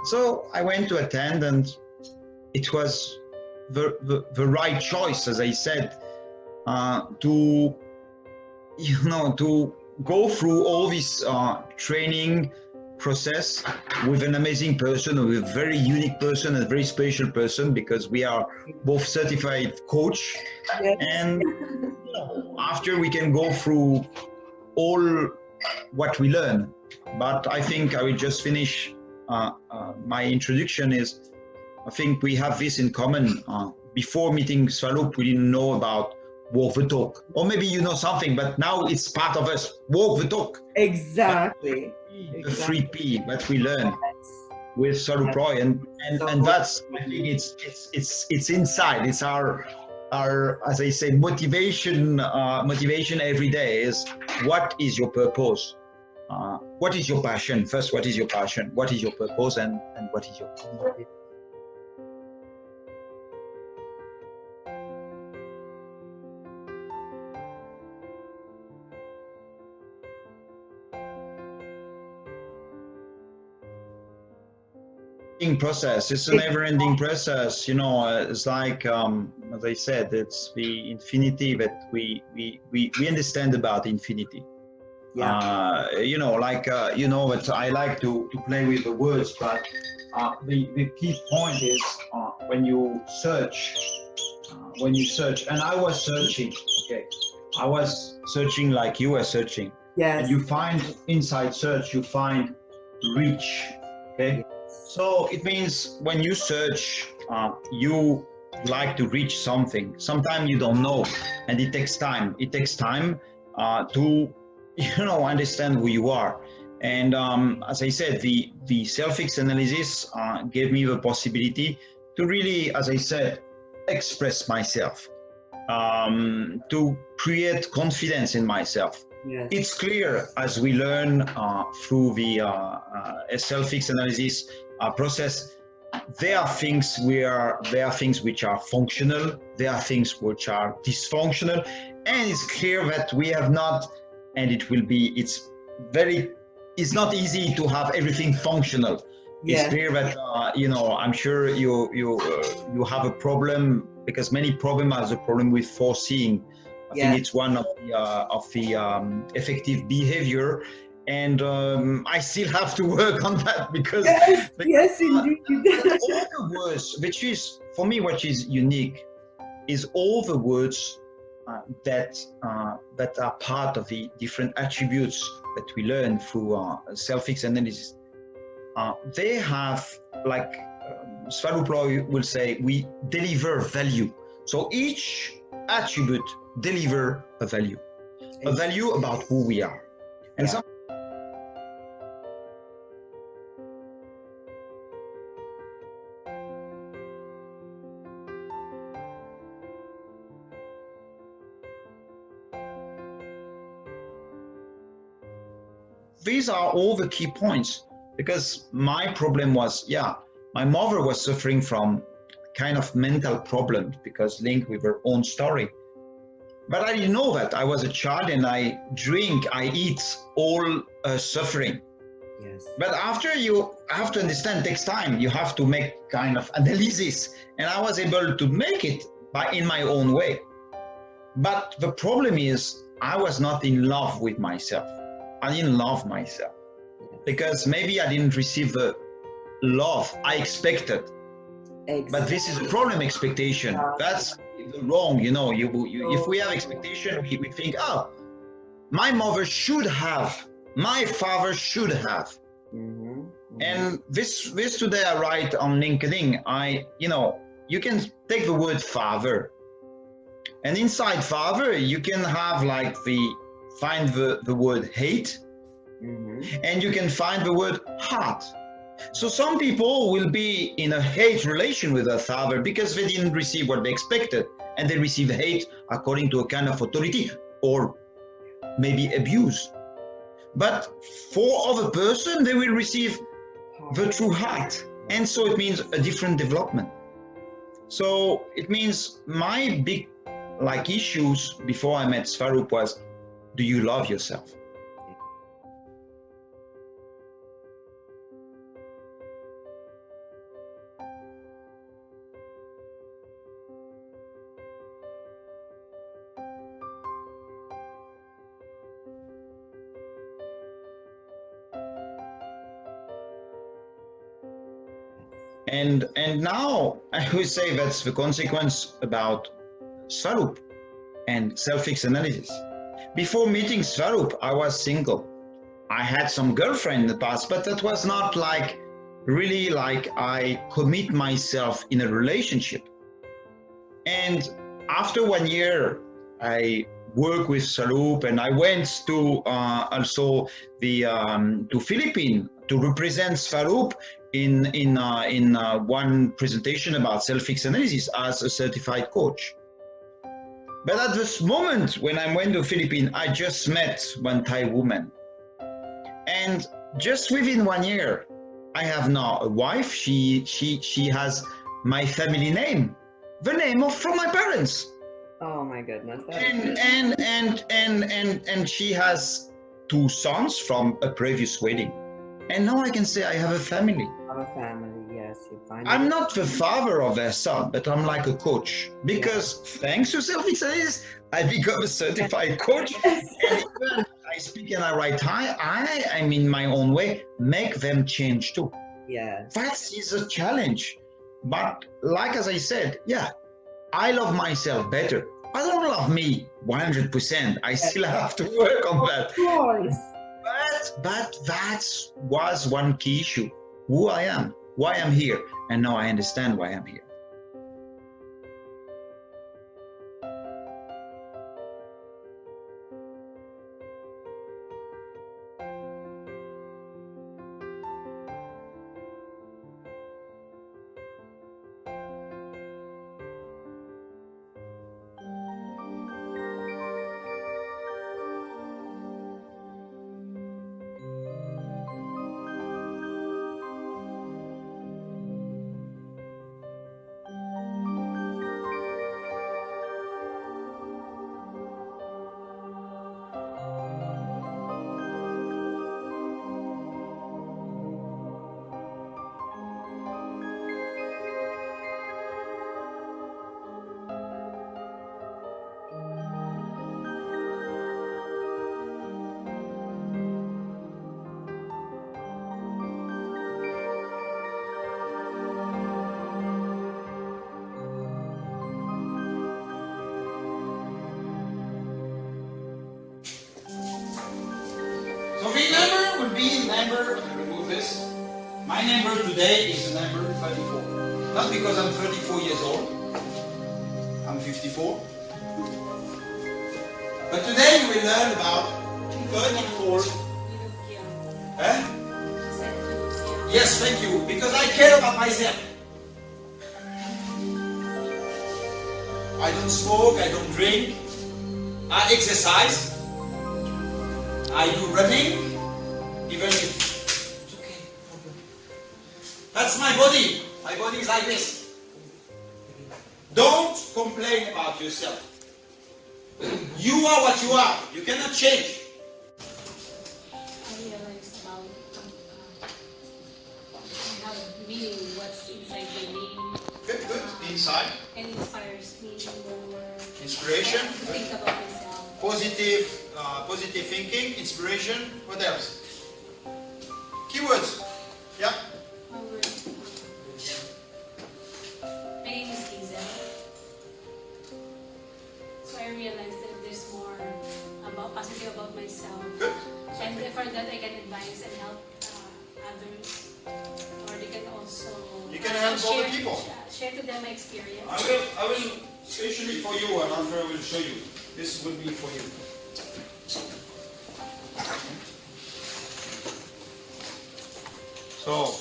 So I went to attend, and it was the right choice, as I said, to to go through all this training process with an amazing person, with a very unique person, a very special person, because we are both certified coach. Yes. And after we can go through all what we learn. But I think I will just finish my introduction is, I think we have this in common. Before meeting Swarup, we didn't know about walk the talk. Or maybe you know something, but now it's part of us. Walk the talk. Exactly. The 3P that we learn Yes. with Swarup Roy, and So that's, I think it's inside. It's our as I say, motivation every day is, what is your purpose? What is your passion? First, what is your passion? What is your purpose? And what is your motivation? Process. It's a never-ending process. It's like, as I said, it's the infinity that we understand about infinity. yeah. But I like to play with the words, but the key point is when you search, and I was searching, okay, I was searching like you were searching. Yes. And you find, inside search, you find reach, okay? So it means when you search, you like to reach something. Sometimes you don't know, and it takes time. It takes time to, understand who you are. And as I said, the self-X analysis gave me the possibility to really, as I said, express myself, to create confidence in myself. Yes. It's clear as we learn through the self-X analysis process. There are things which are functional. There are things which are dysfunctional, and it's clear that we have not, and it will be. It's not easy to have everything functional. Yes. It's clear that I'm sure you have a problem, because many problems have a problem with foreseeing. I think it's one of the effective behavior, and I still have to work on that, because yes, indeed. all the words, which is for me what is unique, is all the words that are part of the different attributes that we learn through self-X analysis. They have, like Swarup Roy will say, we deliver value. So each attribute deliver a value about who we are. And these are all the key points, because my problem was, my mother was suffering from kind of mental problems, because linked with her own story. But I didn't know that. I was a child, and I drink, I eat, all suffering. Yes. But after, you have to understand, it takes time. You have to make kind of analysis, and I was able to make it in my own way. But the problem is, I was not in love with myself. I didn't love myself, because maybe I didn't receive the love I expected. Exactly. But this is a problem, expectation. That's wrong, if we have expectation, we think, oh, my mother should have, my father should have. And this today I write on LinkedIn, you can take the word father, and inside father you can have like find the word hate, and you can find the word heart. So some people will be in a hate relation with their father because they didn't receive what they expected, and they receive hate according to a kind of authority or maybe abuse. But for other person, they will receive the true heart, and so it means a different development. So it means my big issues before I met Swarup was, do you love yourself? And now I would say that's the consequence about Swarup and self-fix analysis. Before meeting Swarup, I was single. I had some girlfriend in the past, but that was not like really like I commit myself in a relationship. And after 1 year, I worked with Swarup, and I went to also the to Philippines to represent Swarup in one presentation about self-fix analysis as a certified coach. But at this moment when I went to Philippines, I just met one Thai woman, and just within 1 year, I have now a wife. She has my family name, the name of from my parents. Oh my goodness. And she has 2 sons from a previous wedding. And now I can say I have a family. Have a family, yes. You find I'm not the father of their son, but I'm like a coach. Because thanks to self-fix analysis, I become a certified coach. And even I speak and I write Thai, I'm in my own way, make them change too. Yes. That is a challenge. But like as I said, yeah, I love myself better. I don't love me 100%. I still have to work on that. Of course. But that was one key issue. Who I am, why I'm here. And now I understand why I'm here. So the number would be number, let me remove this. My number today is the number 34. Not because I'm 34 years old. I'm 54. But today we will learn about 34. Eh? Yes, thank you. Because I care about myself. I don't smoke, I don't drink. I exercise. I do running, even if it's okay. That's my body. My body is like this. Don't complain about yourself. You are what you are. You cannot change. I realized about I have meaning what's inside the name. Good, good. Inside. And inspires me more. Inspiration. To think about myself. Positive thinking, inspiration. What else? Keywords. Yeah. My word. My name is Xavier. So I realized that there's more about positive about myself. Good. And for that I can advise and help others. Or they can also You can help other people. Share to them my experience. I will, especially for you, and after I will show you. This will be for you. So,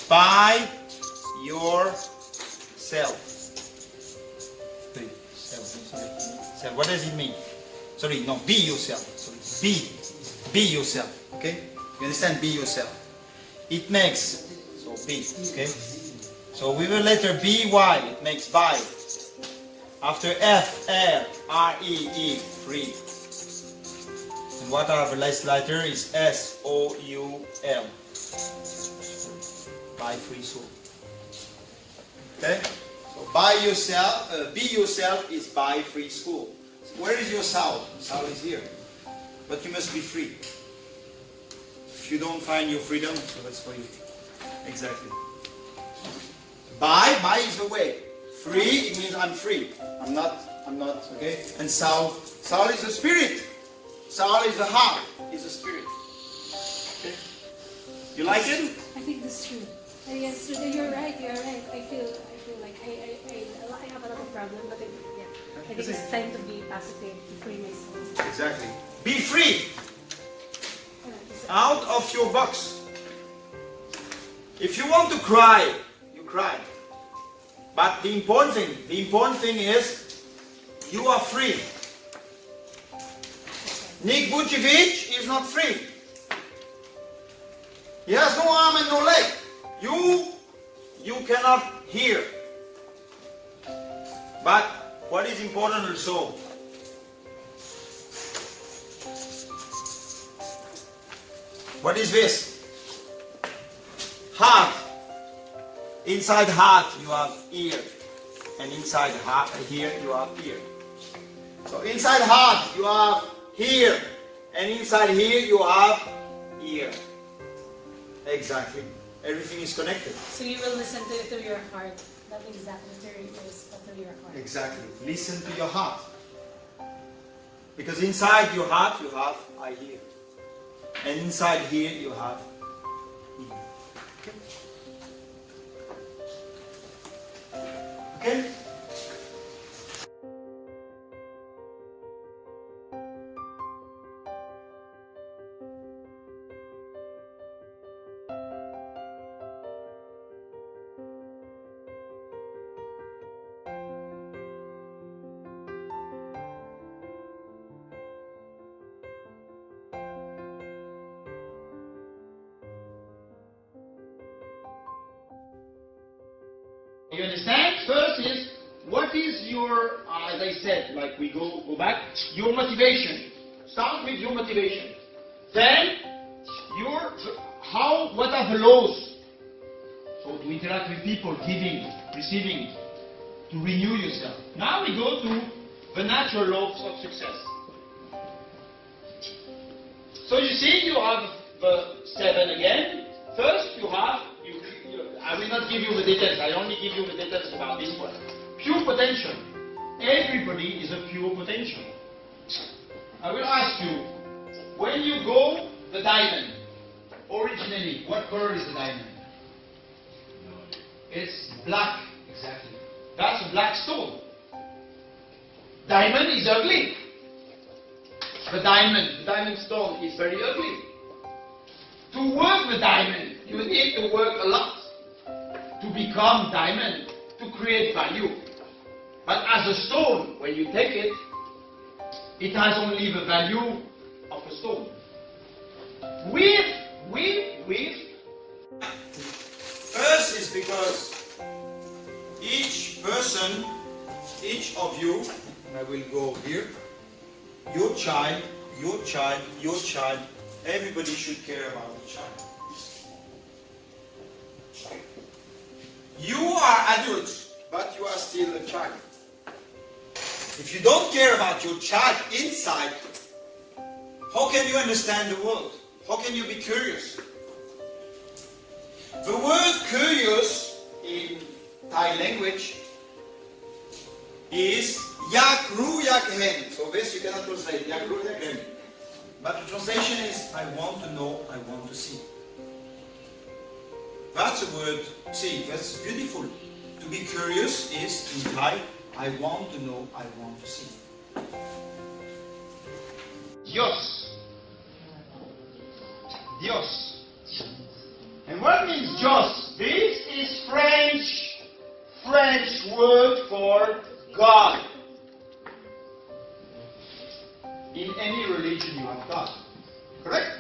by yourself. Self. What does it mean? Sorry, no, be yourself. Sorry, be yourself. Okay? You understand? Be yourself. It makes, so be, okay? So we will letter B-Y, it makes by. After F, R, R, E, free. And what are the last letter is S, O, U, L. By free soul. Okay? So by yourself, be yourself is by free school. Where is your soul? Soul is here. But you must be free. If you don't find your freedom, so that's for you. Exactly. By is the way. Free, it means I'm free. I'm not, okay? And soul is the spirit. Soul is the heart, is the spirit. Okay? You like it? I think that's true. Yes, you're right. I feel like I have a lot of problems, but I think it's time to be positive, to free myself. Exactly. Be free. Out of your box. If you want to cry, you cry. But the important thing is you are free. Nick Vucevic is not free. He has no arm and no leg. You cannot hear. But what is important also, what is this? Heart. Inside heart you have ear, and inside heart here you have ear. So inside heart you have here, and inside here you have ear. Exactly. Everything is connected. So you will listen to your heart, not exactly to your ears, but to your heart. Exactly. Listen to your heart. Because inside your heart you have I hear. And inside here you have ear. Okay? Okay? You understand? First is, what is your, as I said, like we go back, your motivation. Start with your motivation. Then, what are the laws? So to interact with people, giving, receiving, to renew yourself. Now we go to the natural laws of success. So you see, you have the 7 again. First, you have, I will not give you the details, I only give you the details about this one. Pure potential. Everybody is a pure potential. I will ask you, when you go the diamond, originally, what color is the diamond? It's black, exactly. That's a black stone. Diamond is ugly. The diamond stone is very ugly. To work the diamond, you need to work a lot to become diamond, to create value. But as a stone, when you take it, it has only the value of a stone. First is because each person, each of you, and I will go here, your child, everybody should care about the child. You are adults, but you are still a child. If you don't care about your child inside, how can you understand the world? How can you be curious? The word curious in Thai language is Xcruciating. So this you cannot translate, Xcruciating. But the translation is I want to know, I want to see. That's a word, see, that's beautiful. To be curious is, in Thai, I want to know, I want to see. Dios. Dios. And what means Dios? This is French word for God. In any religion you have God. Correct?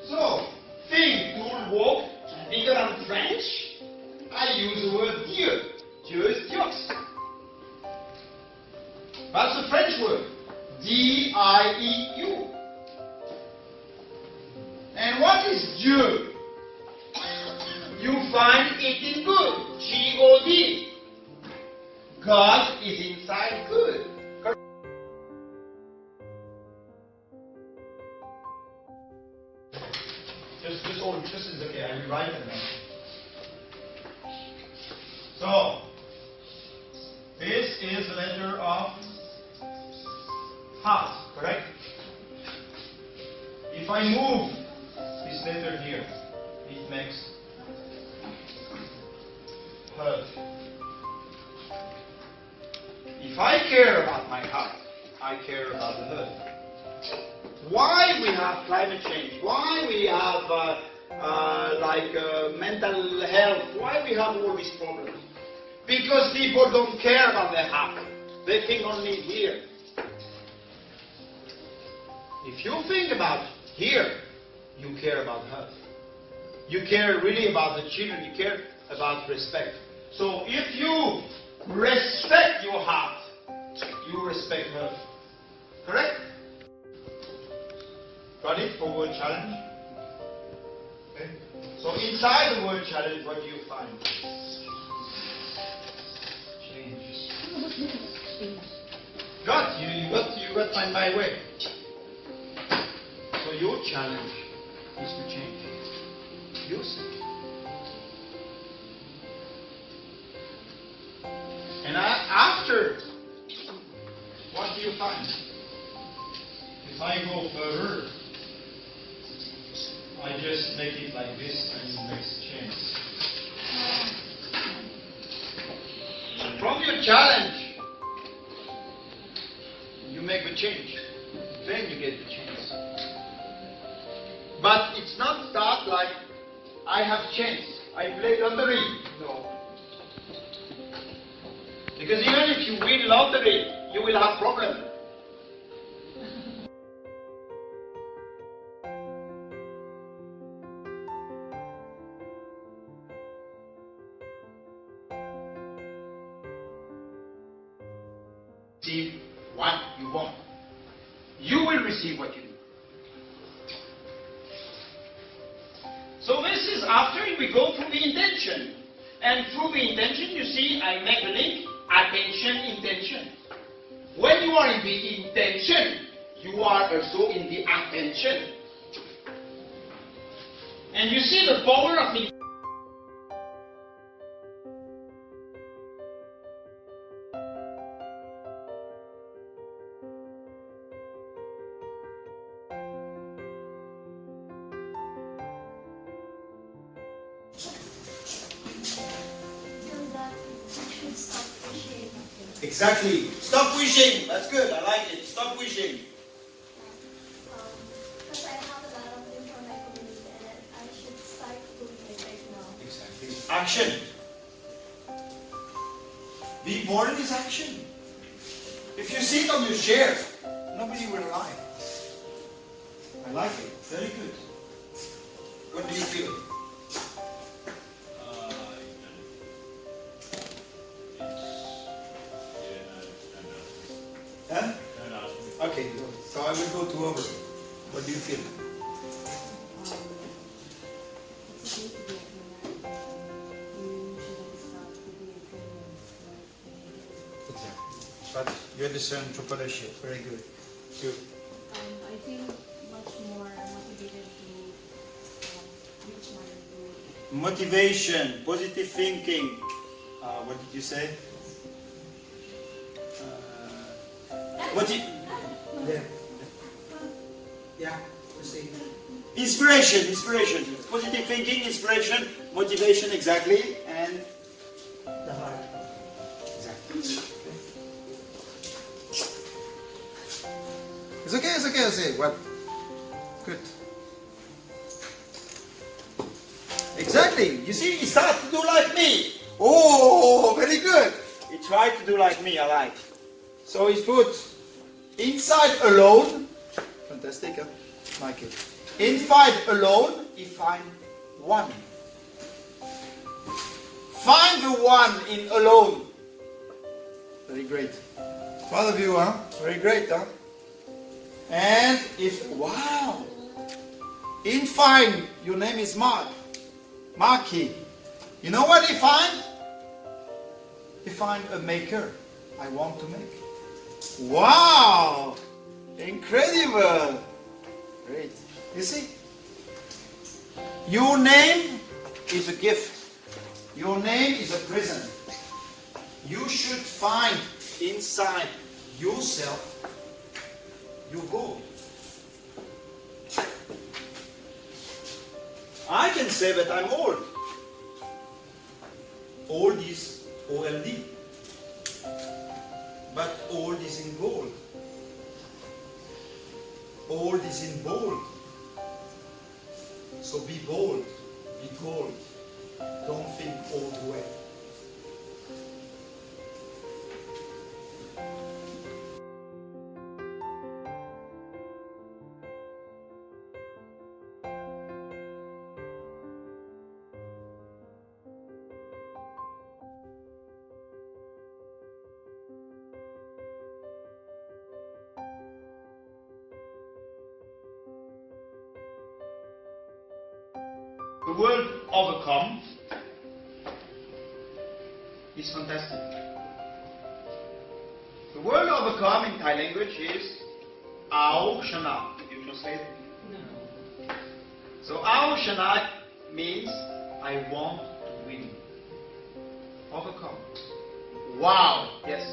So, think, tool, walk. Because I'm French, I use the word Dieu. Dieu is Dios. That's a French word. D-I-E-U. And what is Dieu? You find it in good. G-O-D. God is inside good. Just is okay, I will write it now. So, this is the letter of heart, correct? If I move this letter here, it makes hurt. If I care about my heart, I care about the hurt. Why we have climate change? Why we have mental health? Why we have all these problems? Because people don't care about their heart. They think only here. If you think about here, you care about health. You care really about the children. You care about respect. So if you respect your heart, you respect health. Correct? Got it for word challenge? Okay. So inside the word challenge, what do you find? Change. You got my way. So your challenge is to change yourself. And after, what do you find? If I go further, I just make it like this and it makes change. From your challenge, you make the change. Then you get the change. But it's not that like, I have changed. I play lottery. No. Because even if you win lottery, you will have problem. Receive what you want. You will receive what you do. So this is after we go through the intention. And through the intention, you see, I make a link, attention, intention. When you are in the intention, you are also in the attention. And you see the power of the Exactly. Stop wishing. That's good. I like it. Stop wishing. Because I have a lot of things for my community and I should start doing it right now. Exactly. Action. Be born is action. If you sit on your chair, nobody will lie. I like it. Very good. What do you feel? Huh? Okay, so I will go to over. What do you feel? Exactly. But you understand entrepreneurship. Very good. You? I feel much more motivated to reach my goal. Motivation, positive thinking. What did you say? What did? Yeah. Inspiration, inspiration. Positive thinking, inspiration, motivation, exactly, and the heart. Exactly. It's okay, it's okay, I'll say. What? Good. Exactly. You see, he started to do like me. Oh, very good. He tried to do like me, I like. So he puts inside alone. Fantastic, huh? Like it. Inside alone, he find one. Find the one in alone. Very great. Proud of you, huh? Very great, huh? And if, wow. In find, your name is Mark. Marky. You know what he find? He find a maker. I want to make. Wow! Incredible! Great. You see? Your name is a gift. Your name is a present. you should find inside yourself your goal. I can say that I'm old. Old is OLD. But old is in gold. Old is in bold. So be bold, be gold. Don't think old way. The word overcome is fantastic. The word overcome in Thai language is Ao Shana. Did you translate? No. So Ao Shana means I want to win. Overcome. Wow. Yes.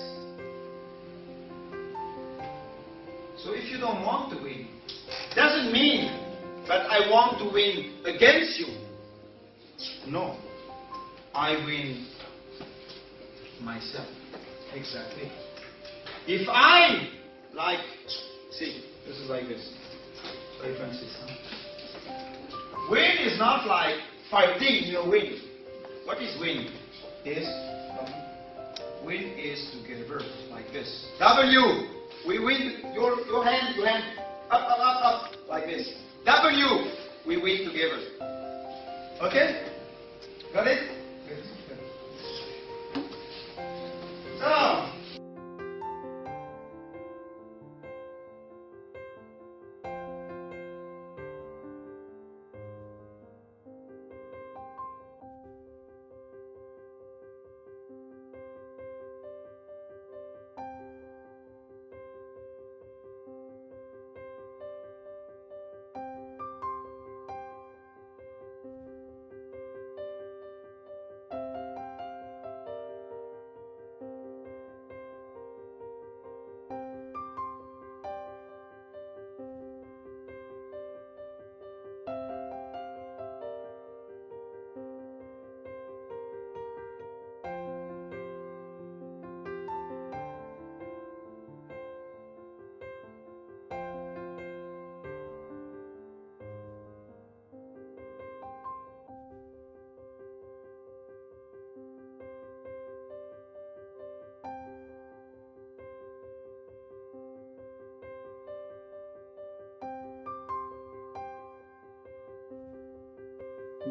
So if you don't want to win, doesn't mean that I want to win against you. No. I win myself. Exactly. If I like, see, this is like this. Very Francis, huh? Win is not like fighting, win. What is win? Win is together, like this. W. We win, your hand, up, like this. W. We win together. Okay? Got it? So,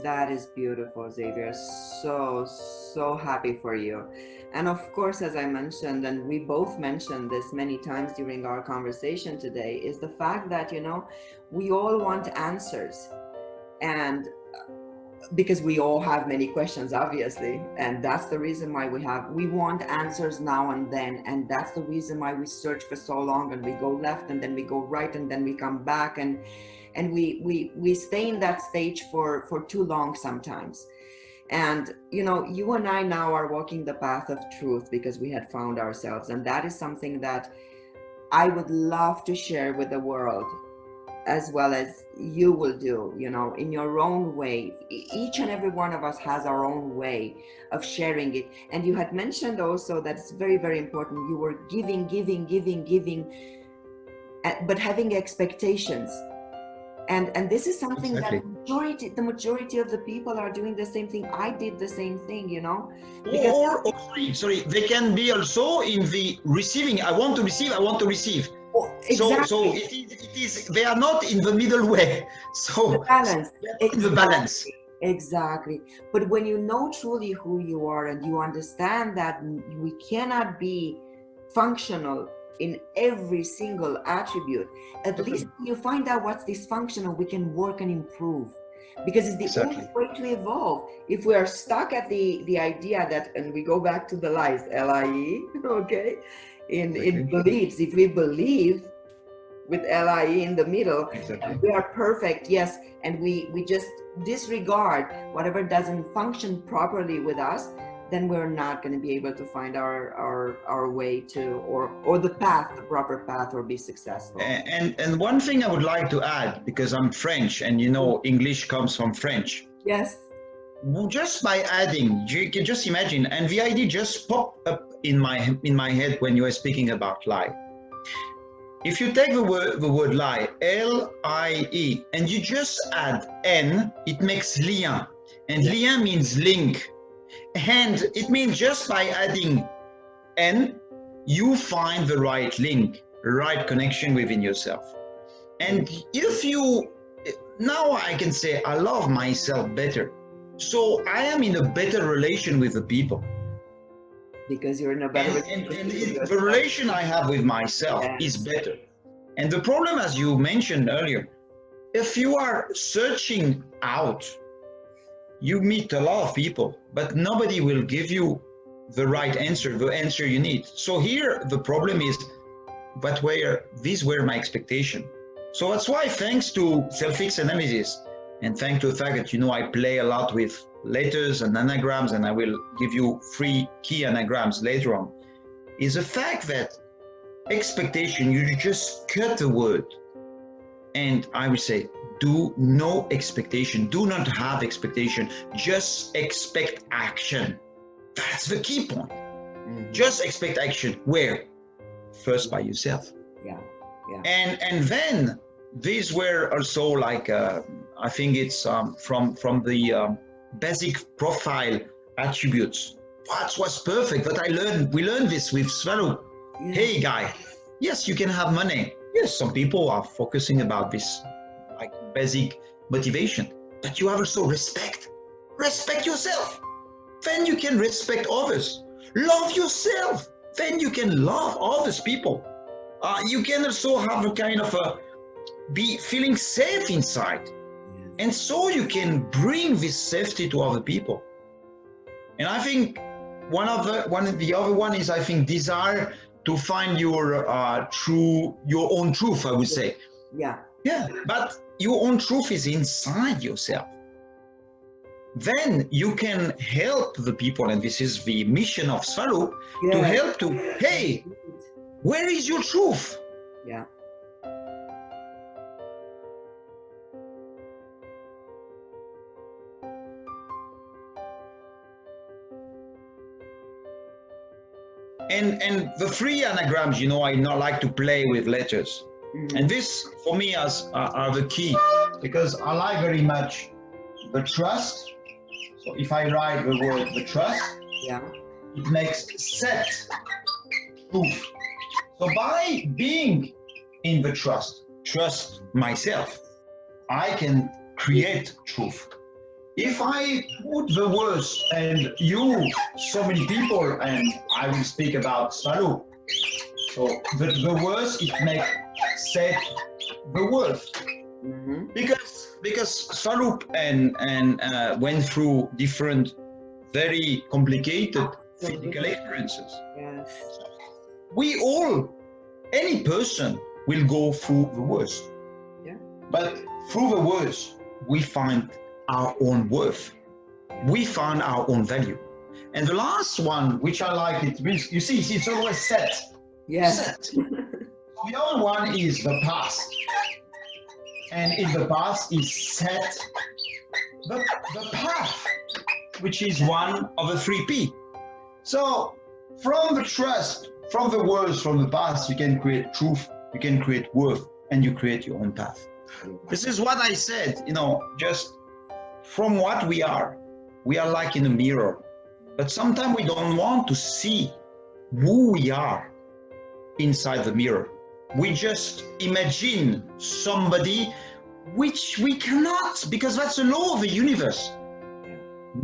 That is beautiful, Xavier. So happy for you. And of course, as I mentioned, and we both mentioned this many times during our conversation today, is the fact that, we all want answers. And because we all have many questions, obviously. And that's the reason why we want answers now and then. And that's the reason why we search for so long, and we go left and then we go right and then we come back. And we stay in that stage for too long sometimes. And you and I now are walking the path of truth because we had found ourselves, and that is something that I would love to share with the world, as well as you will do, in your own way. Each and every one of us has our own way of sharing it. And you had mentioned also that it's very, very important. You were giving, but having expectations. And this is something Exactly. that the majority of the people are doing the same thing. I did the same thing, because Or sorry, they can be also in the receiving. I want to receive. exactly. So it is. They are not in the middle way. So The balance. in the balance. Exactly. But when you know truly who you are, and you understand that we cannot be functional in every single attribute, at least when you find out what's dysfunctional, we can work and improve, because it's the only way to evolve. If we are stuck at the idea that, and we go back to the lies, LIE, okay, in beliefs, if we believe with LIE in the middle, we are perfect, yes, and we just disregard whatever doesn't function properly with us, then we're not going to be able to find our way to, or the path, the proper path, or be successful. And one thing I would like to add, because I'm French, and you know English comes from French. Yes. Just by adding, you can just imagine, and the idea just popped up in my head when you were speaking about lie. If you take the word lie, L-I-E, and you just add N, it makes lien, and lien means link, and it means just by adding N, you find the right link, right connection within yourself. And if you, now I can say I love myself better. So I am in a better relation with the people. Because you're in a better relationship. And the relation I have with myself is better. And the problem, as you mentioned earlier, if you are searching out, you meet a lot of people, but nobody will give you the right answer, the answer you need. So here the problem is, but these were my expectations. So that's why, thanks to self-fixed analysis, and thanks to the fact that, you know, I play a lot with letters and anagrams, and I will give you 3 key anagrams later on, is the fact that expectation, you just cut the word. And I would say, do no expectation, do not have expectation, just expect action. That's the key point. Just expect action. Where? First by yourself. Yeah. And then these were also like, I think it's from the basic profile attributes. That was perfect. But we learned this with Swarup. Hey guy, yes, you can have money. Yes, some people are focusing about this like basic motivation, but you have also respect. Respect yourself. Then you can respect others. Love yourself. Then you can love others people. You can also have a kind of be feeling safe inside. And so you can bring this safety to other people. And I think one of the other one is, I think, desire to find your own truth, I would say. Yeah. But your own truth is inside yourself. Then you can help the people, and this is the mission of Swarup, to help to, hey, where is your truth? Yeah. And the 3 anagrams, you know, I not like to play with letters. And this, for me, are the key, because I like very much the trust. So if I write the word the trust, it makes set proof. So by being in the trust myself, I can create truth. If I put the words and you, so many people, and I will speak about Swarup. So the words, it makes set the worth. Because Swarup and went through different, very complicated physical experiences. Yes. We all, any person will go through the worst. But through the worst, we find our own worth. We find our own value. And the last one, which I like, it means, you see, it's always set. Yes. Set. The other one is the past. And in the past is set the path, which is one of the 3 P. So from the trust, from the words, from the past, you can create truth, you can create worth, and you create your own path. This is what I said, you know, just from what we are like in a mirror. But sometimes we don't want to see who we are inside the mirror. We just imagine somebody which we cannot, because that's the law of the universe.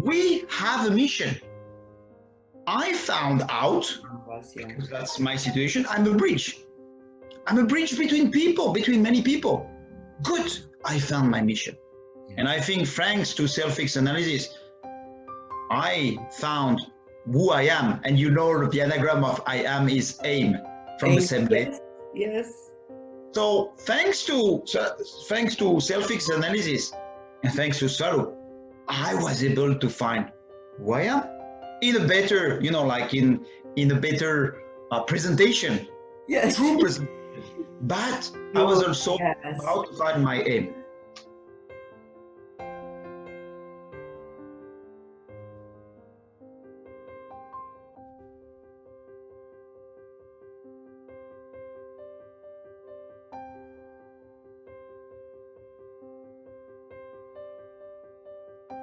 We have a mission. I found out, because that's my situation, I'm a bridge. I'm a bridge between people, between many people. Good, I found my mission. And I think thanks to self-fixed analysis, I found who I am. And you know the anagram of I am is aim, from the same day. Yes. So thanks to self-fixed analysis and thanks to Swarup, I was able to find who I am. in a better, like in a better presentation, Yes. true presentation. But I was also Yes. about to find my aim.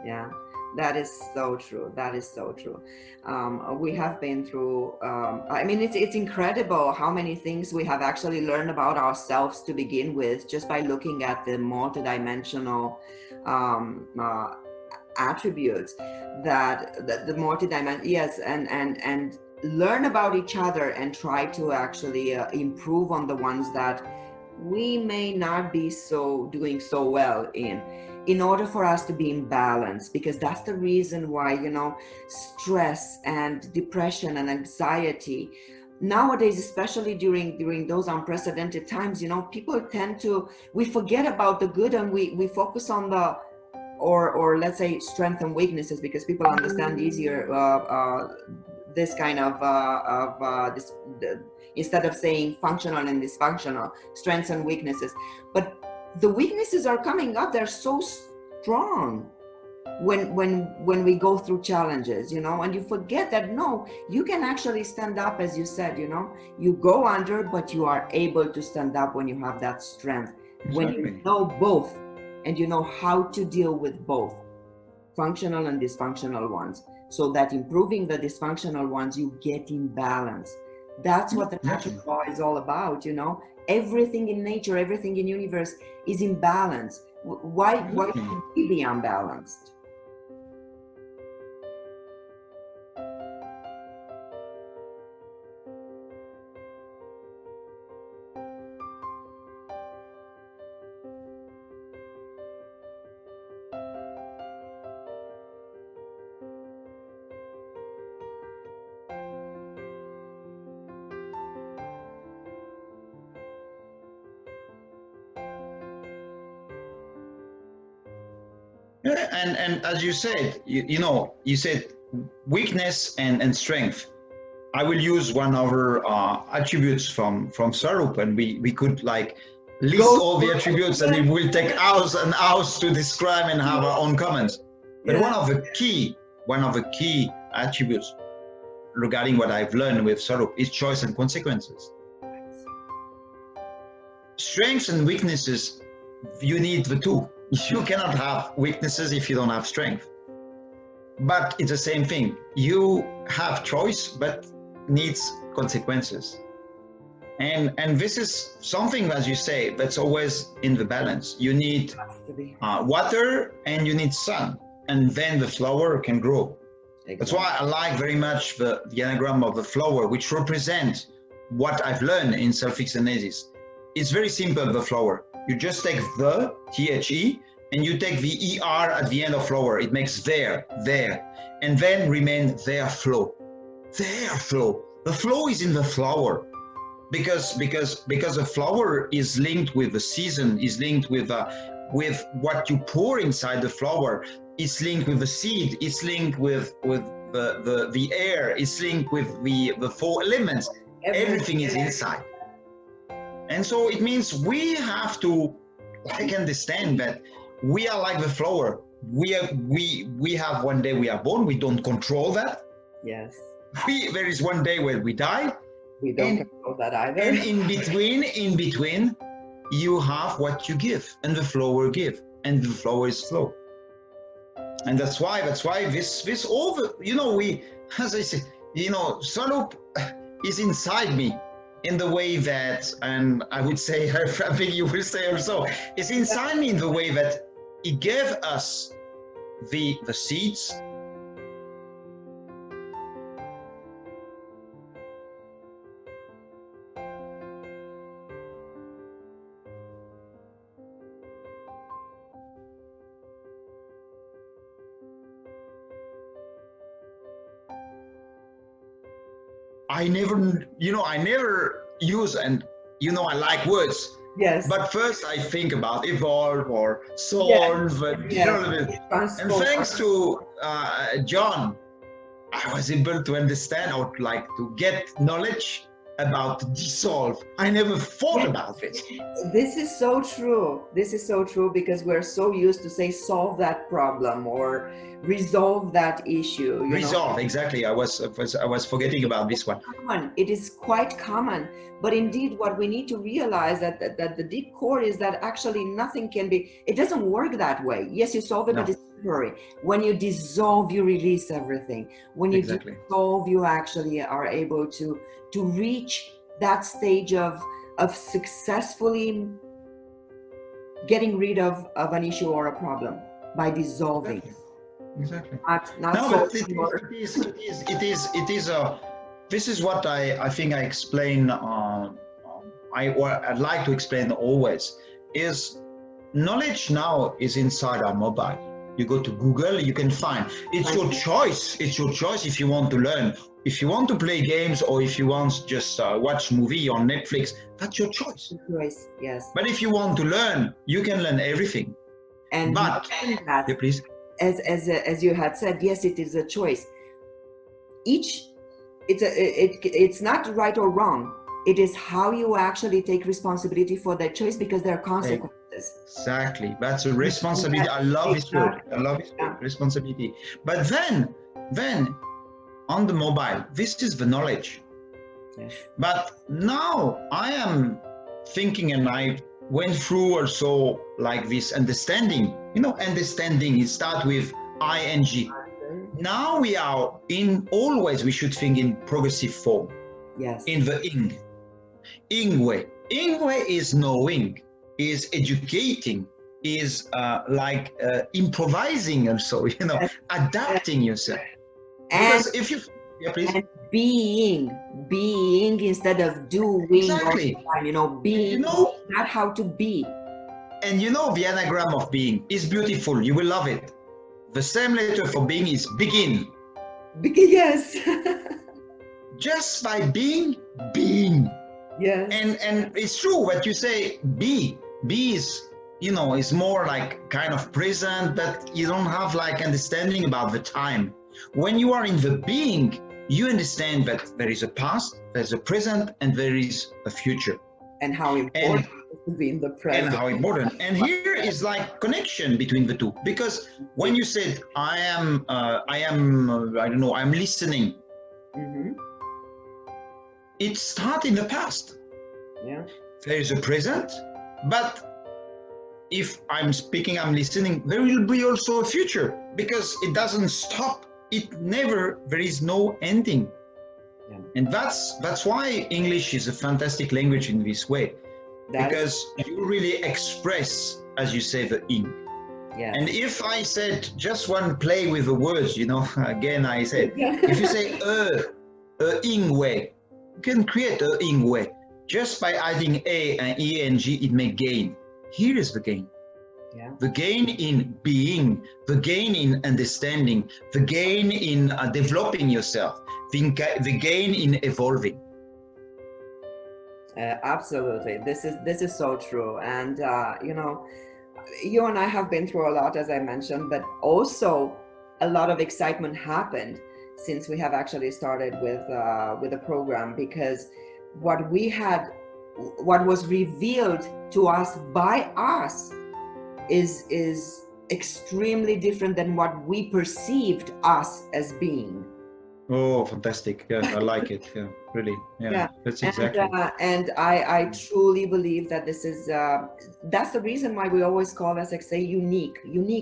Yeah, that is so true. That is so true. We have been through, I mean, it's incredible how many things we have actually learned about ourselves to begin with, just by looking at the multidimensional attributes that the multidimensional, yes, and learn about each other and try to actually improve on the ones that we may not be doing so well in order for us to be in balance, because that's the reason why, stress and depression and anxiety nowadays, especially during those unprecedented times, people tend to, we forget about the good and we focus on the, or let's say strength and weaknesses, because people understand easier this kind of this, instead of saying functional and dysfunctional, strengths and weaknesses. But the weaknesses are coming up, they're so strong when we go through challenges, and you forget that no, you can actually stand up, as you said, you go under, but you are able to stand up when you have that strength. Exactly. When you know both, and you know how to deal with both functional and dysfunctional ones, so that improving the dysfunctional ones, you get in balance. That's what the natural law is all about. Everything in nature, everything in universe is in balance. Why should we be unbalanced? And as you said, you said weakness and strength. I will use one of our attributes from Swarup, and we could like list all the attributes, and it will take hours and hours to describe and have our own comments. But one of the key attributes regarding what I've learned with Swarup is choice and consequences. Strengths and weaknesses, you need the two. You cannot have weaknesses if you don't have strength. But it's the same thing. You have choice, but needs consequences. And this is something, as you say, that's always in the balance. You need water and you need sun, and then the flower can grow. Exactly. That's why I like very much the anagram of the flower, which represents what I've learned in self-exenesis. It's very simple, the flower. You just take the, T-H-E, and you take the ER at the end of flower. It makes there, and then remain there flow. There flow. The flow is in the flower, because the flower is linked with the season, is linked with what you pour inside the flower, it's linked with the seed, it's linked with the air, it's linked with the four elements. Everything is inside. And so it means we have to understand that we are like the flower. We have one day we are born, we don't control that. Yes. There is one day where we die. We don't control that either. And in between, you have what you give, and the flower give, and the flower is flow. And that's why this all the, we, as I said, Swarup is inside me in the way that, and I would say, I think you will say also, is inside me in the way that he gave us the seeds. I never use, and I like words. Yes. But first I think about evolve or solve, yes. and thanks to John, I was able to understand or like to get knowledge about dissolve. I never thought about it. This is so true. This is so true because we're so used to say solve that problem or resolve that issue. Resolve, exactly. I was forgetting about this one. It is quite common, but indeed what we need to realize that the deep core is that actually nothing can be, it doesn't work that way. Yes, you solve it, No. but it's temporary. When you dissolve, you release everything. When you Exactly. dissolve, you actually are able to reach that stage of successfully getting rid of an issue or a problem by dissolving. Exactly. Not No, so but it is a. This is what I think I explain. I'd like to explain always is knowledge now is inside our mobile. You go to Google, you can find. It's your choice. It's your choice if you want to learn. If you want to play games or if you want just watch movie on Netflix, that's your choice. Yes. But if you want to learn, you can learn everything. And But that, yeah, please. As you had said, yes, it is a choice. It's not right or wrong. It is how you actually take responsibility for that choice because there are consequences. Exactly. That's a responsibility. I love this word. I love this word, responsibility. But then on the mobile, this is the knowledge. Yes. But now I am thinking, and I went through also like this understanding. Understanding, it starts with ing. Now we are always we should think in progressive form. Yes. In the ing. Ing way. Ing way is knowing, is educating, is improvising also, adapting yourself. Because if you, yeah, please. And being instead of doing. Exactly. All the time, being, not how to be. And the anagram of being is beautiful. You will love it. The same letter for being is begin. Yes. Just by being. Yes. And it's true what you say, be is, is more like kind of present, but you don't have like understanding about the time. When you are in the being, you understand that there is a past, there's a present, and there is a future. And how important to be in the present. And how important. And here is like connection between the two. Because when you said, I'm listening. Mm-hmm. It starts in the past. Yeah. There is a present, but if I'm speaking, I'm listening, there will be also a future because it doesn't stop. There is no ending. Yeah. And that's why English is a fantastic language in this way. Because you really express, as you say, the ing. Yes. And if I said just one play with the words, again, I said, if you say ing way, you can create a ing way. Just by adding a and eng, it may gain. Here is the gain. Yeah. The gain in being, the gain in understanding, the gain in developing yourself, the gain in evolving. Absolutely. This is so true. And, you and I have been through a lot, as I mentioned, but also a lot of excitement happened since we have actually started with the program, because what was revealed to us by us is extremely different than what we perceived us as being. Oh, fantastic. Yeah, I like it. Yeah, really. Yeah. That's exactly. And I truly believe that this is, that's the reason why we always call SXA unique,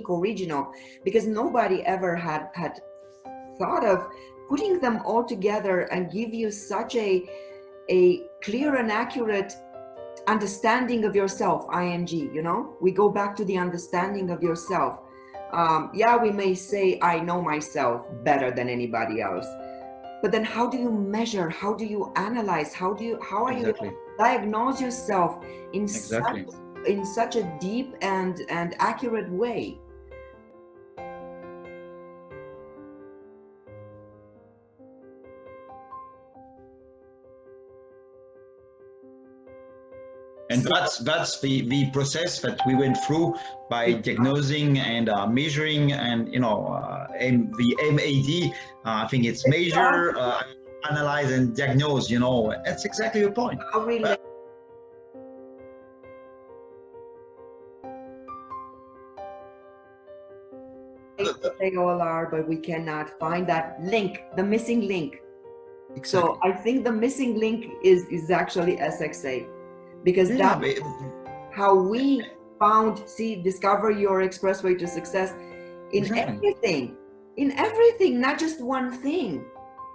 original, because nobody ever had thought of putting them all together and give you such a clear and accurate understanding of yourself, ing, we go back to the understanding of yourself. We may say, I know myself better than anybody else, but then how do you measure? How do you analyze? How are exactly. you diagnose yourself in such a deep and accurate way? And that's the process that we went through by diagnosing and measuring and the MAD. I think it's measure, analyze, and diagnose. You know, that's exactly the point. How we they all are, but we cannot find that link, the missing link. Exactly. So I think the missing link is actually SXA, because Yeah, that's how we found, discover your expressway to success in exactly. everything, not just one thing,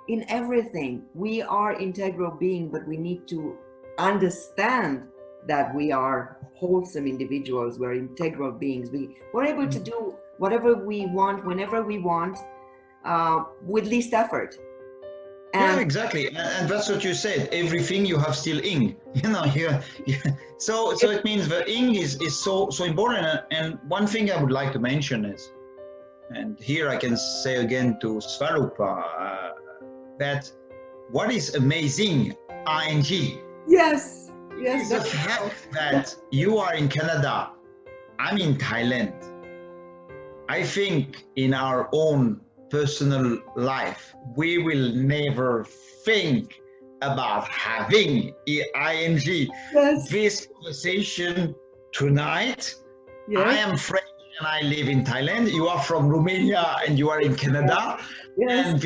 in everything. We are integral being, but we need to understand that we are wholesome individuals. We're integral beings. We're able to do whatever we want, whenever we want, with least effort. Yeah, exactly, and that's what you said. Everything you have still ing, you know. So it means the ing is so important. And one thing I would like to mention is, and here I can say again to Swarup, that what is amazing, ing. Yes. Is the fact that you are in Canada, I'm in Thailand. I think in our own personal life, we will never think about having ing. Yes. This conversation tonight. Yes. I am French and I live in Thailand. You are from Romania and you are in Canada. Yes. And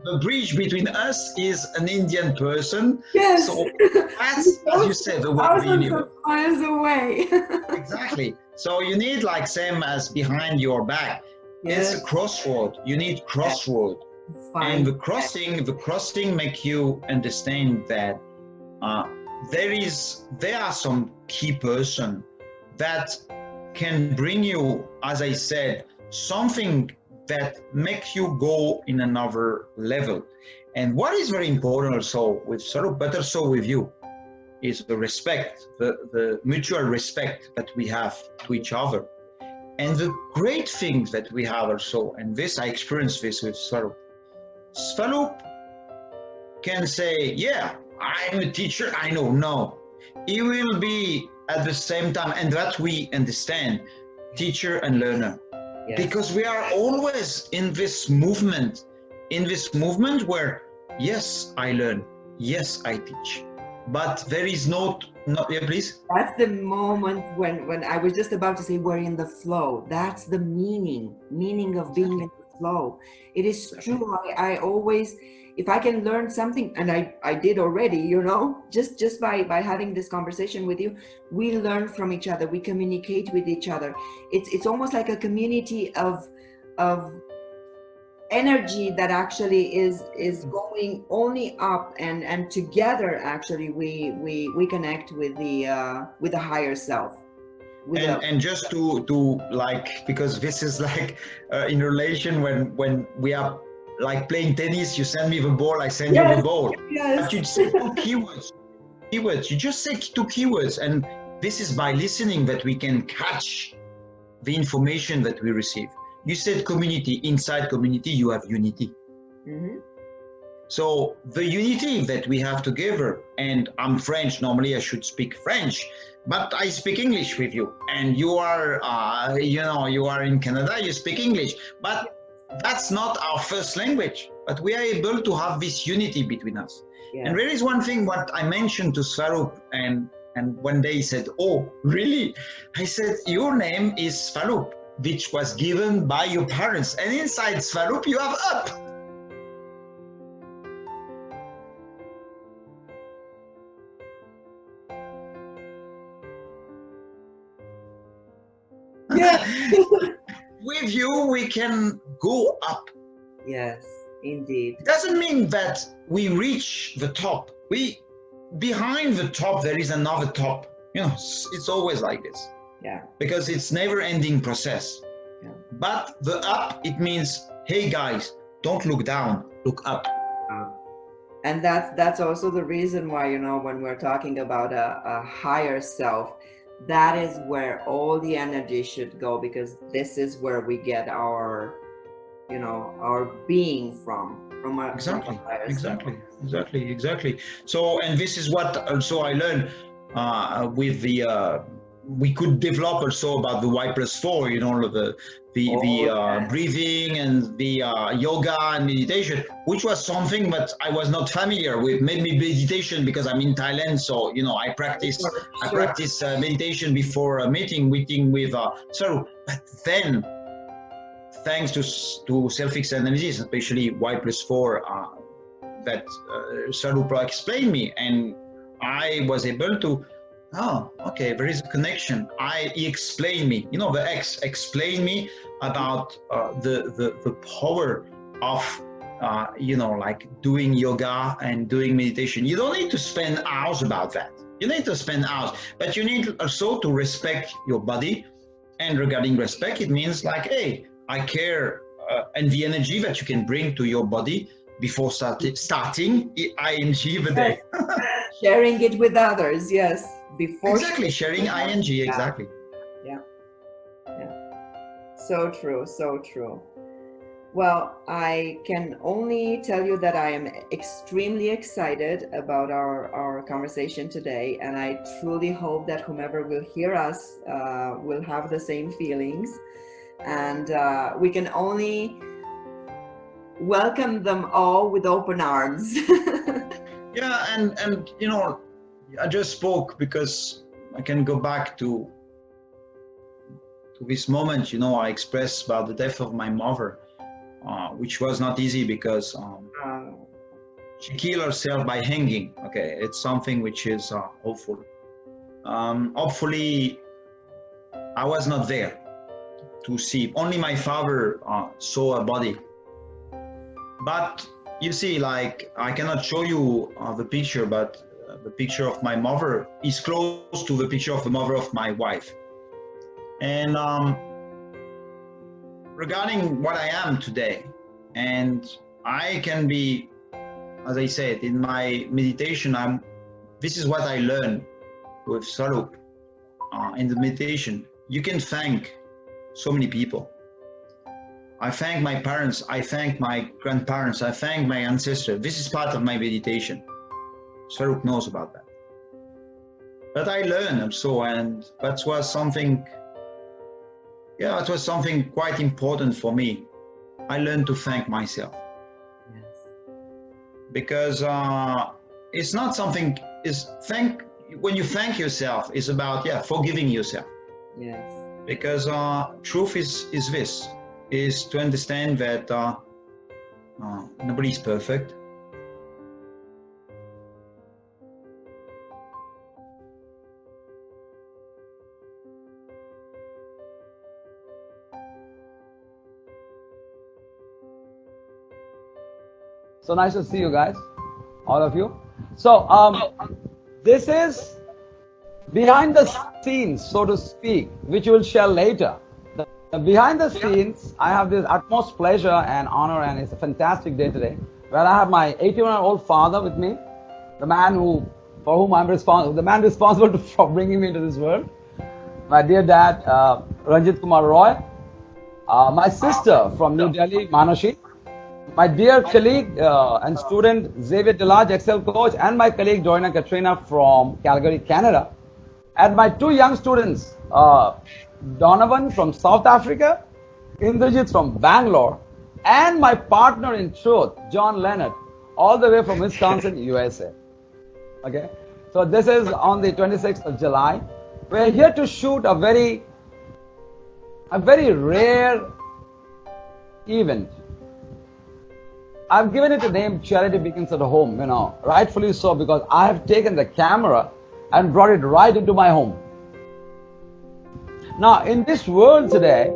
the bridge between us is an Indian person. Yes. So that's, as you said, the way the universe. Miles away. Exactly. So you need, like same as behind your back. Yes. It's a crossroad. You need crossroad. And the crossing make you understand that there are some key person that can bring you, as I said, something that makes you go in another level. And what is very important also with Swarup, but also with you, is the respect, the mutual respect that we have to each other. And the great things that we have also, and this I experienced this with Swarup. Swarup can say, yeah, I'm a teacher, I know. No, he will be at the same time, and that we understand, teacher and learner. Yes. Because we are always in this movement where, yes, I learn, yes, I teach. But there is not, yeah, please. That's the moment when I was just about to say we're in the flow. That's the meaning of being in the flow. It is true. I always, if I can learn something, and I did already, you know, just by having this conversation with you, we learn from each other. We communicate with each other. It's almost like a community of energy that actually is going only up, and together actually we connect with the higher self. And just to like, because this is like in relation when we are like playing tennis, you send me the ball, I send you the ball. Yes. But you say two keywords. You just say two keywords, and this is by listening that we can catch the information that we receive. You said community. Inside community, you have unity. Mm-hmm. So the unity that we have together, and I'm French, normally I should speak French, but I speak English with you. And you are, you are in Canada, you speak English, but that's not our first language, but we are able to have this unity between us. Yeah. And there is one thing what I mentioned to Swarup, and one day he said, oh, really? I said, your name is Swarup, which was given by your parents. And inside Swarup, you have up. Yeah. With you, we can go up. Yes, indeed. It doesn't mean that we reach the top. Behind the top, there is another top. You know, it's always like this. Yeah. Because it's never-ending process. Yeah. But the up, it means, hey guys, don't look down, look up. And that's also the reason why, you know, when we're talking about a higher self, that is where all the energy should go, because this is where we get our, you know, our being from our higher exactly. So, and this is what also I learned with the we could develop also about the Y+4, you know, the breathing and the yoga and meditation, which was something that I was not familiar with. Maybe meditation because I'm in Thailand, so you know I practice meditation before a meeting with Swarup. But then, thanks to self-analysis, especially Y+4, that Swarup Roy explained me, and I was able to. Oh, okay, there is a connection. He explained me, you know, the X explained me about the power of, you know, like doing yoga and doing meditation. You don't need to spend hours about that. You need to spend hours, but you need also to respect your body. And regarding respect, it means like, hey, I care, and the energy that you can bring to your body before starting ING the day. Sharing it with others, yes. Before exactly, sharing ING, exactly. Yeah. So true, so true. Well, I can only tell you that I am extremely excited about our conversation today, and I truly hope that whomever will hear us will have the same feelings, and we can only welcome them all with open arms. Yeah, and you know, I just spoke because I can go back to this moment. You know, I expressed about the death of my mother, which was not easy because she killed herself by hanging. Okay, it's something which is awful. Hopefully, I was not there to see. Only my father saw a body. But you see, like, I cannot show you the picture, but the picture of my mother is close to the picture of the mother of my wife. And regarding what I am today, and I can be, as I said, in my meditation, this is what I learned with Swarup in the meditation. You can thank so many people. I thank my parents, I thank my grandparents, I thank my ancestors. This is part of my meditation. Swarup knows about that. But I learned also, and that was something, yeah, it was something quite important for me. I learned to thank myself. Yes. Because it's not something, when you thank yourself, it's about, forgiving yourself. Yes. Because truth is this. Is to understand that nobody is perfect. So nice to see you guys, all of you. So this is behind the scenes, so to speak, which we will share later. Behind the scenes, I have this utmost pleasure and honor, and it's a fantastic day today, where I have my 81-year-old father with me, the man for whom I'm responsible, the man responsible for bringing me into this world. My dear dad, Ranjit Kumar Roy, my sister from New Delhi, Manashi, my dear colleague and student Xavier Delage, Xcel coach, and my colleague Joanna Katrina from Calgary, Canada, and my two young students, Donovan from South Africa, Indrajit from Bangalore, and my partner in truth, John Leonard, all the way from Wisconsin, USA. Okay, so this is on the 26th of July. We're here to shoot a very rare event. I've given it a name, Charity Begins at Home, you know, rightfully so, because I have taken the camera and brought it right into my home. Now, in this world today,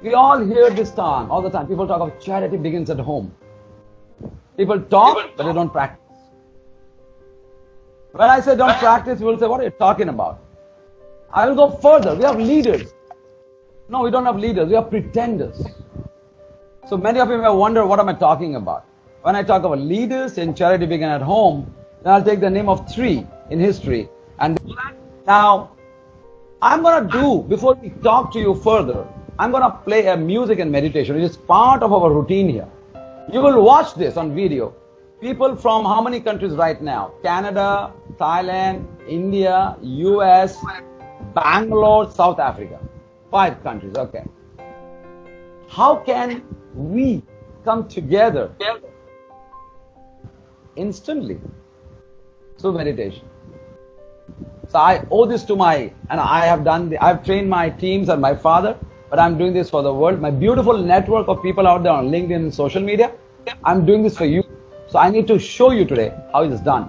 we all hear this term all the time. People talk of charity begins at home. People talk, but they don't practice. When I say don't practice, people say, what are you talking about? I will go further. We have leaders. No, we don't have leaders. We have pretenders. So many of you may wonder, what am I talking about? When I talk about leaders in charity begin at home, then I'll take the name of three in history. And now, I'm going to do, before we talk to you further, I'm going to play a music and meditation, which is part of our routine here. You will watch this on video, People from how many countries right now? Canada, Thailand, India, US, Bangalore, South Africa. 5 countries, okay. How can we come together instantly through meditation? So I owe this to I've trained my teams and my father, but I'm doing this for the world. My beautiful network of people out there on LinkedIn and social media, I'm doing this for you. So I need to show you today how it is done.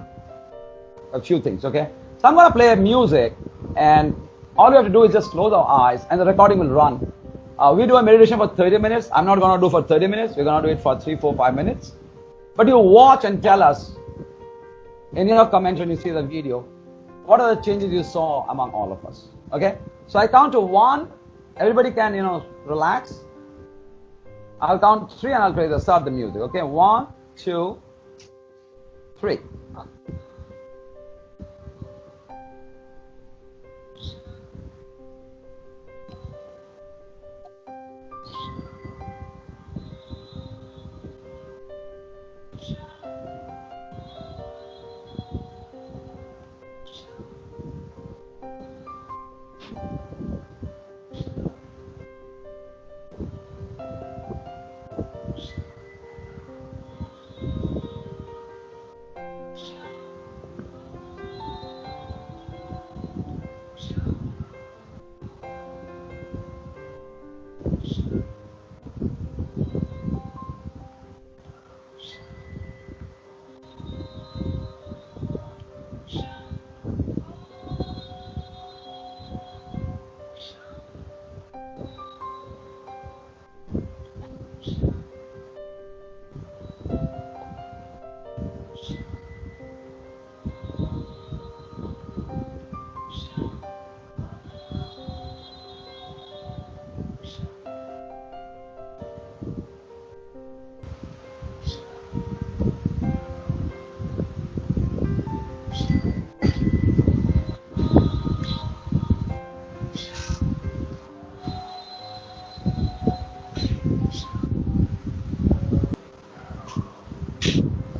A few things, okay? So I'm going to play music, and all you have to do is just close our eyes and the recording will run. We do a meditation for 30 minutes. I'm not going to do for 30 minutes. We're going to do it for 3, 4, 5 minutes. But you watch and tell us in your comments when you see the video, what are the changes you saw among all of us? Okay? So I count to 1. Everybody can, relax. I'll count 3 and I'll start the music. Okay? 1, 2, 3.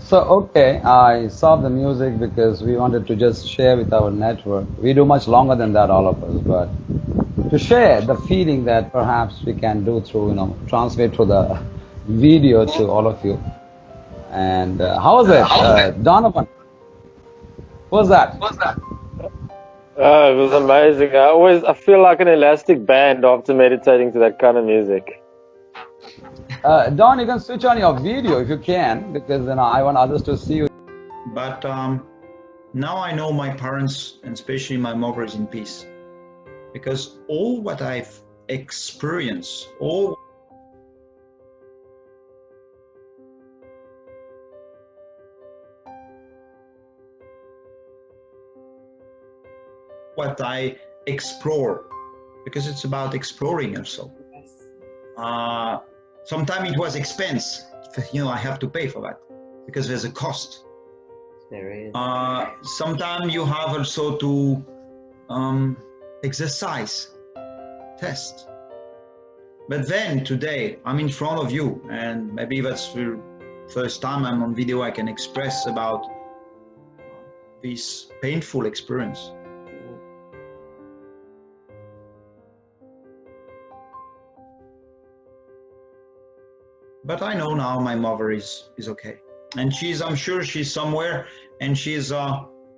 So, okay, I stopped the music because we wanted to just share with our network. We do much longer than that, all of us, but to share the feeling that perhaps we can do through, translate through the video to all of you. And how was it? Donovan, what was that? It was amazing. I feel like an elastic band after meditating to that kind of music. Don, you can switch on your video if you can, because I want others to see you. But now I know my parents, and especially my mother, is in peace, because all what I've experienced, all what I explore, because it's about exploring yourself. Sometimes it was expense, I have to pay for that because there's a cost. There is. Sometimes you have also to exercise, test. But then today I'm in front of you, and maybe that's the first time I'm on video I can express about this painful experience. But I know now my mother is okay, and I'm sure she's somewhere, and she's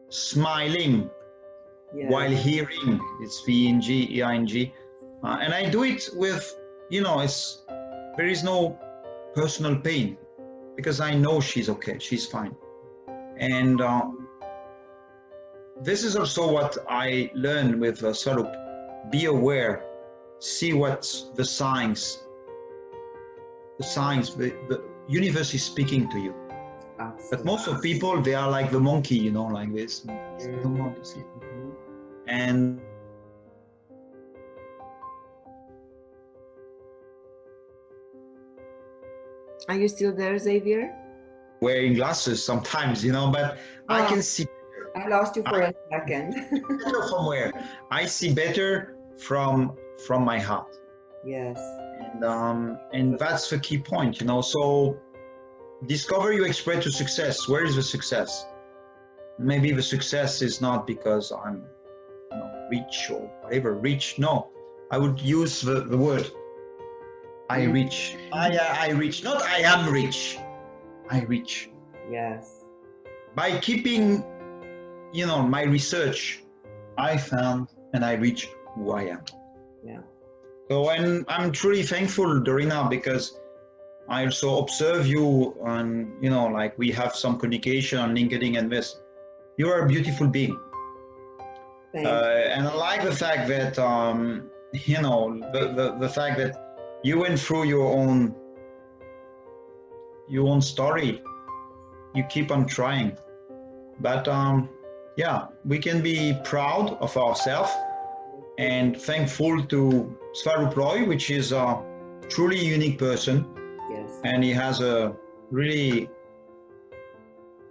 smiling while hearing. It's VNG, and I do it with, there is no personal pain, because I know she's okay, she's fine. And this is also what I learned with Swarup. Be aware, see what's the signs. The universe is speaking to you. Absolutely. But most of people, they are like the monkey, like this. Don't want to see. And are you still there, Xavier? Wearing glasses sometimes, but I can see. I lost you for a second. Better from where? I see better from my heart. Yes. And that's the key point, So discover your express to success. Where is the success? Maybe the success is not because I'm rich or whatever. Rich, no. I would use the word I reach. I reach, not I am rich. I reach. Yes. By keeping, my research, I found and I reach who I am. Yeah. So I'm truly thankful, Dorina, because I also observe you and, like we have some communication on LinkedIn and this. You are a beautiful being. Thank you. And I like the fact that, the fact that you went through your own story. You keep on trying. But we can be proud of ourselves and thankful to Swarup Roy, which is a truly unique person. Yes. And he has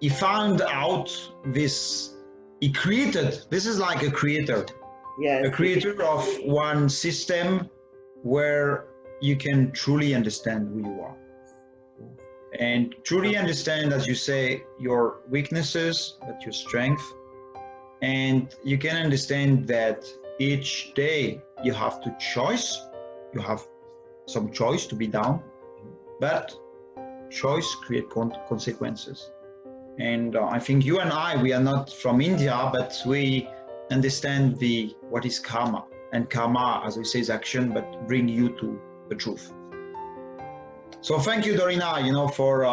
he found out this, he created, this is like a creator. Yes. A creator of one system where you can truly understand who you are. And truly understand, as you say, your weaknesses, but your strength. And you can understand that each day you have to choice, you have some choice to be down, but choice create consequences. And I think you and I, we are not from India, but we understand what is karma. And karma, as we say, is action, but bring you to the truth. So thank you, Dorina, for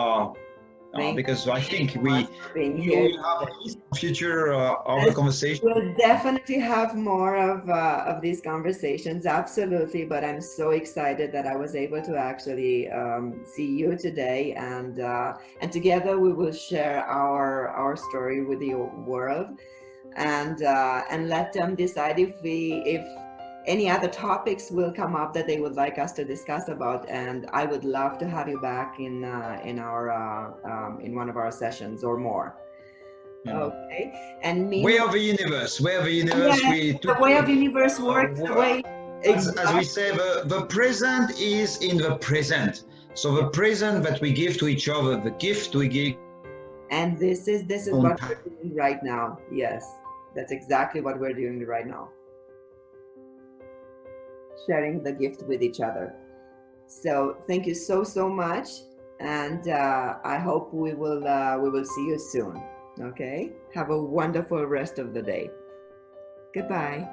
because I think we will have future other conversations. We'll definitely have more of these conversations, absolutely. But I'm so excited that I was able to actually see you today, and together we will share our story with the world, and let them decide if any other topics will come up that they would like us to discuss about. And I would love to have you back in one of our sessions or more. Yeah. Okay. And way of the universe, yeah, the way of universe works. The way, as we say, the present is in the present. So the present that we give to each other, the gift we give. And this is what we're doing right now. Yes, that's exactly what we're doing right now. Sharing the gift with each other. So thank you so much, and I hope we will see you soon. Okay, have a wonderful rest of the day. Goodbye.